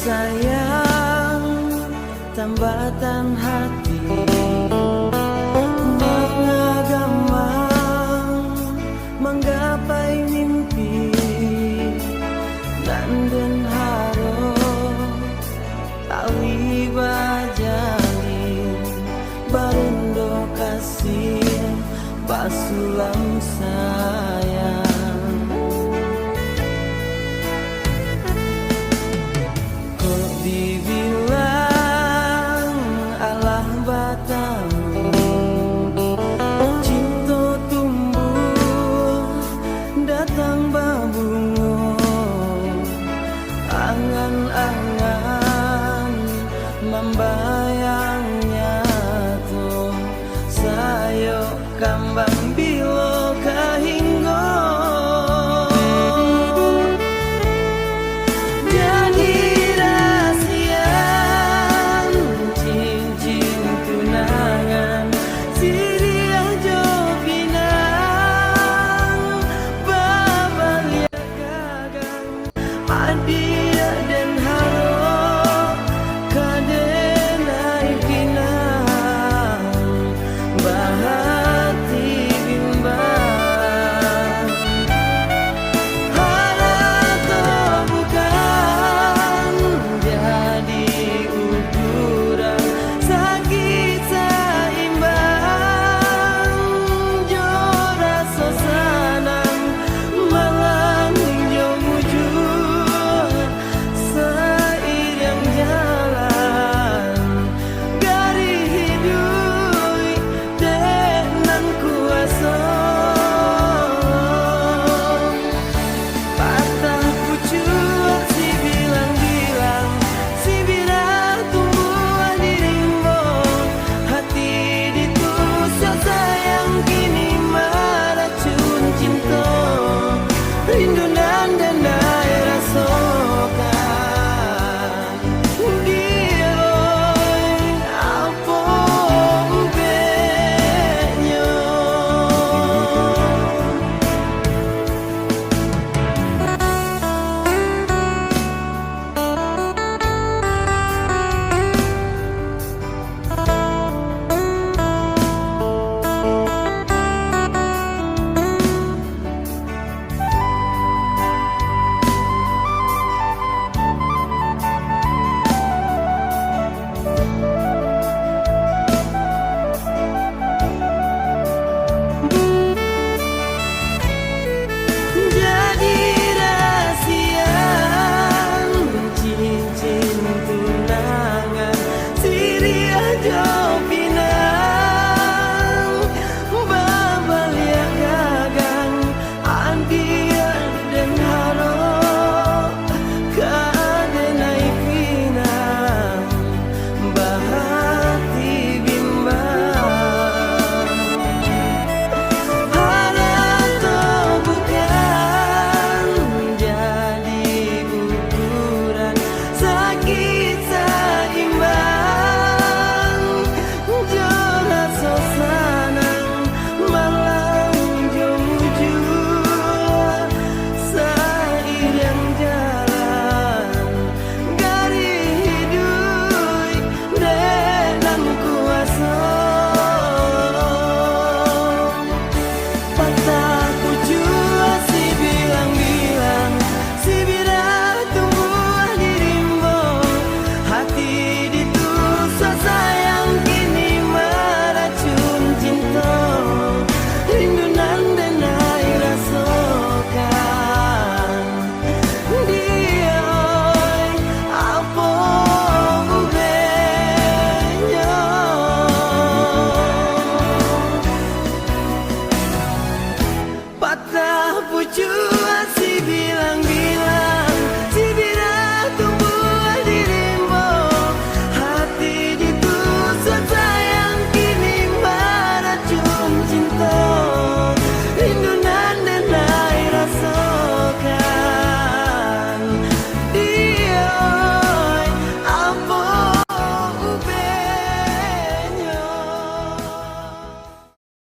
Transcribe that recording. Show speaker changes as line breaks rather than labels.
sayang, tambatan hati mengagamang, menggapai mimpi dan harap tawi bajalin barundo kasih basulam sayang. Kok dibilang alah batamu, cinta tumbuh datang babungo, angan-angan membayangnya tuh sayo kambang bilo kahinggo. Jadi rahasian cincin tunangan siriah jo pinang babalia gagang adia dan haro kadenai pinang bahati bimbang. Harata bukan jadi ukuran sakit seimbang, jo rasa sanang malang jo mujur seiring jalan gari hidup dengan kuasa. Patah pucuk si bilang-bilang si bila tumbuh dirimu, hati ditusuk sayang kini meracun cinta, rindu dan denai rasakan dia apa ubenya. Jadi rahasian cincin tunangan siriah jo pinang babalia gagang andia dan haro kadenai pinang bahati bimbang. Harata bukan jadi ukuran sakit seimbang, jo rasa sanang malang jo mujur seiring jalan gari hidup dengan kuasa. Patah pucuk si bilang-bilang si bila tumbuh dirimu, hati ditusuk sayang kini meracun cinta, rindu nan denai rasakan dia apa ubenya. Patah pucuk